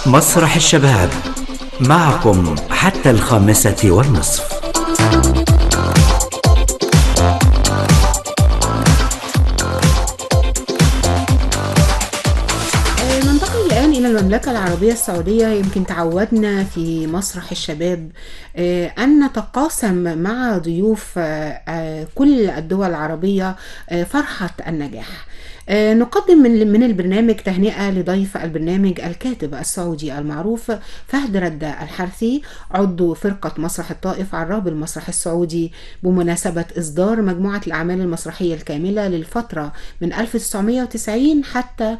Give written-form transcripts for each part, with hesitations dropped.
مسرح الشباب معكم حتى 5:30. ننتقل الآن إلى المملكة العربية السعودية. يمكن تعودنا في مسرح الشباب أن نتقاسم مع ضيوف كل الدول العربية فرحة النجاح. نقدم من البرنامج تهنئة لضيف البرنامج الكاتب السعودي المعروف فهد رد الحرثي، عضو فرقة مسرح الطائف عراب المسرح السعودي، بمناسبة إصدار مجموعة الأعمال المسرحية الكاملة للفترة من 1990 حتى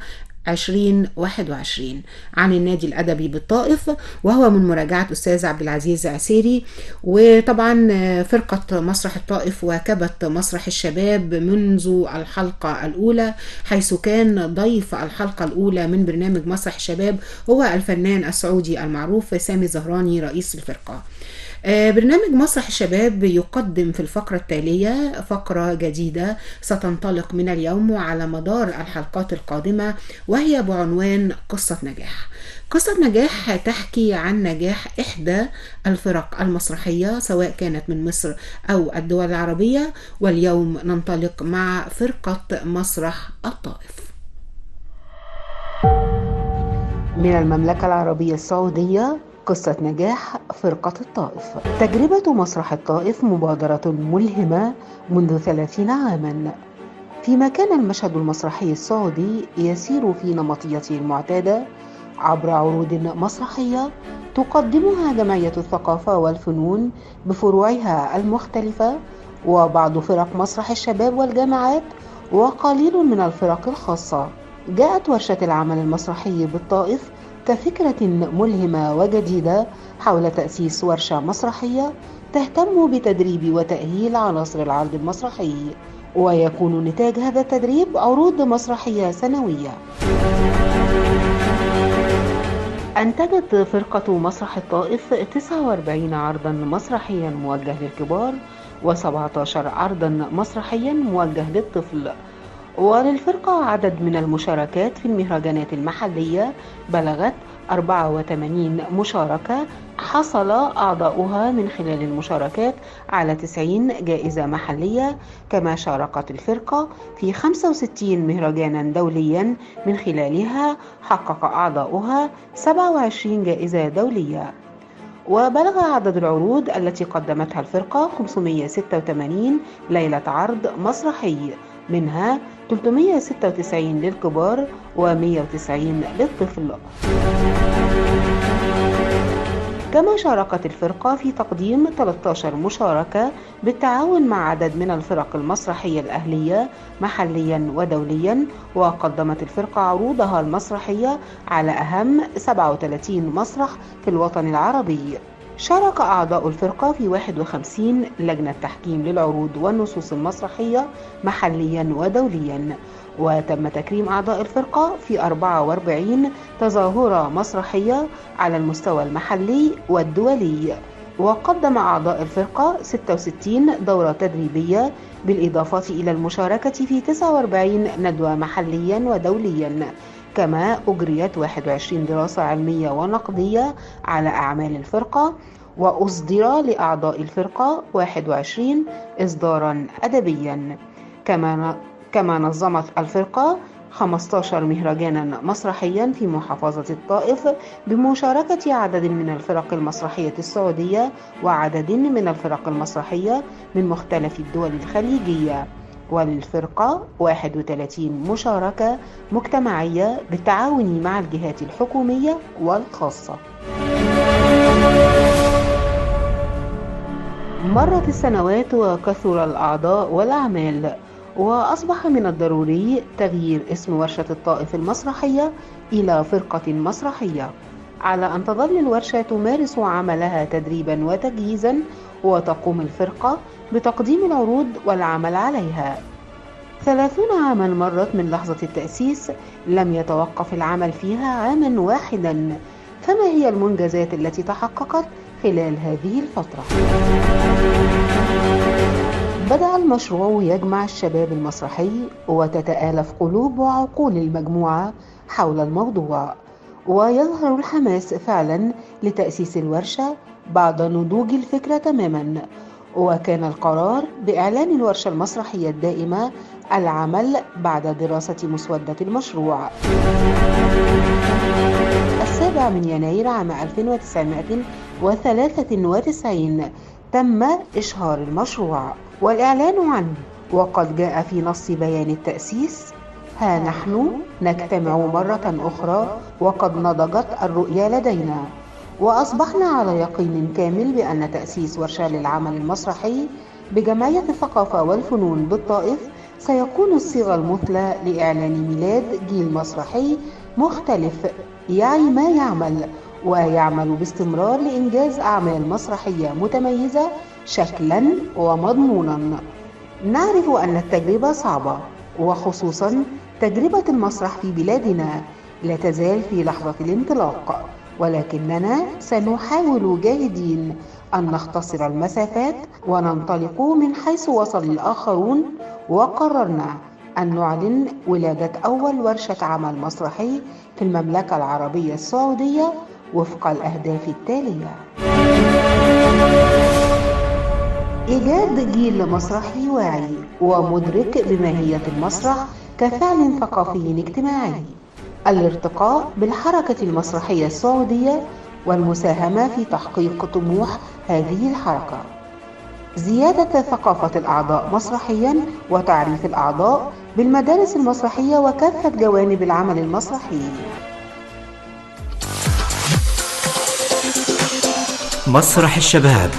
2021 عن النادي الأدبي بالطائف، وهو من مراجعة أستاذ عبد العزيز عسيري. وطبعا فرقة مسرح الطائف واكبت مسرح الشباب منذ الحلقة الأولى، حيث كان ضيف الحلقة الأولى من برنامج مسرح الشباب هو الفنان السعودي المعروف سامي زهراني رئيس الفرقة. برنامج مسرح الشباب يقدم في الفقرة التالية فقرة جديدة ستنطلق من اليوم وعلى مدار الحلقات القادمة، وهي بعنوان قصة نجاح. قصة نجاح تحكي عن نجاح إحدى الفرق المسرحية سواء كانت من مصر أو الدول العربية، واليوم ننطلق مع فرقة مسرح الطائف. من المملكة العربية السعودية، قصة نجاح فرقة الطائف. تجربة مسرح الطائف مبادرة ملهمة منذ 30 عاما، فيما كان المشهد المسرحي السعودي يسير في نمطيته المعتادة عبر عروض مسرحية تقدمها جمعية الثقافة والفنون بفروعها المختلفة، وبعض فرق مسرح الشباب والجامعات، وقليل من الفرق الخاصة. جاءت ورشة العمل المسرحي بالطائف كفكرة ملهمة وجديدة حول تأسيس ورشة مسرحية تهتم بتدريب وتأهيل عناصر العرض المسرحي، ويكون نتاج هذا التدريب عروض مسرحية سنوية. أنتجت فرقة مسرح الطائف 49 عرضا مسرحيا موجه للكبار و17 عرضا مسرحيا موجه للطفل. وللفرقة عدد من المشاركات في المهرجانات المحلية بلغت 84 مشاركة، حصل أعضاؤها من خلال المشاركات على 90 جائزة محلية، كما شاركت الفرقة في 65 مهرجانا دوليا، من خلالها حقق أعضاؤها 27 جائزة دولية. وبلغ عدد العروض التي قدمتها الفرقة 586 ليلة عرض مسرحي، منها 396 للكبار و190 للطفل. كما شاركت الفرقة في تقديم 13 مشاركة بالتعاون مع عدد من الفرق المسرحية الأهلية محليا ودوليا، وقدمت الفرقة عروضها المسرحية على أهم 37 مسرح في الوطن العربي. شارك أعضاء الفرقة في 51 لجنة تحكيم للعروض والنصوص المسرحية محليا ودوليا، وتم تكريم أعضاء الفرقة في 44 تظاهرة مسرحية على المستوى المحلي والدولي. وقدم أعضاء الفرقة 66 دورة تدريبية، بالإضافة إلى المشاركة في 49 ندوة محليا ودوليا. كما أجريت 21 دراسة علمية ونقدية على أعمال الفرقة، وأصدر لأعضاء الفرقة 21 إصدارا أدبيا. كما نظمت الفرقة 15 مهرجانا مسرحيا في محافظة الطائف بمشاركة عدد من الفرق المسرحية السعودية وعدد من الفرق المسرحية من مختلف الدول الخليجية. وللفرقة 31 مشاركة مجتمعية بالتعاون مع الجهات الحكومية والخاصة. مرت السنوات وكثر الأعضاء والأعمال، وأصبح من الضروري تغيير اسم ورشة الطائف المسرحية إلى فرقة مسرحية، على أن تظل الورشة تمارس عملها تدريبا وتجهيزا، وتقوم الفرقة بتقديم العروض والعمل عليها. 30 عاما مرت من لحظة التأسيس، لم يتوقف العمل فيها عاما واحدا، فما هي المنجزات التي تحققت خلال هذه الفترة؟ بدأ المشروع يجمع الشباب المسرحي، وتتآلف قلوب وعقول المجموعة حول الموضوع، ويظهر الحماس فعلا لتأسيس الورشة بعد نضوج الفكرة تماما. وكان القرار بإعلان الورشة المسرحية الدائمة العمل بعد دراسة مسودة المشروع. 7 يناير عام 1993 تم إشهار المشروع والإعلان عنه، وقد جاء في نص بيان التأسيس: ها نحن نجتمع مرة أخرى وقد نضجت الرؤية لدينا، وأصبحنا على يقين كامل بأن تأسيس ورشة للعمل المسرحي بجمعية الثقافة والفنون بالطائف سيكون الصيغة المثلى لإعلان ميلاد جيل مسرحي مختلف يعي ما يعمل ويعمل باستمرار لإنجاز أعمال مسرحية متميزة شكلا ومضمونا. نعرف أن التجربة صعبة، وخصوصا تجربة المسرح في بلادنا لا تزال في لحظة الانطلاق، ولكننا سنحاول جاهدين أن نختصر المسافات وننطلق من حيث وصل الآخرون. وقررنا أن نعلن ولادة أول ورشة عمل مسرحي في المملكة العربية السعودية وفق الأهداف التالية: إيجاد جيل مسرحي واعي ومدرك بماهية المسرح كفعل ثقافي اجتماعي، الارتقاء بالحركة المسرحية السعودية والمساهمة في تحقيق طموح هذه الحركة، زيادة ثقافة الأعضاء مسرحيا وتعريف الأعضاء بالمدارس المسرحية وكافة جوانب العمل المسرحي. مسرح الشباب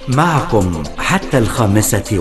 معكم حتى 5.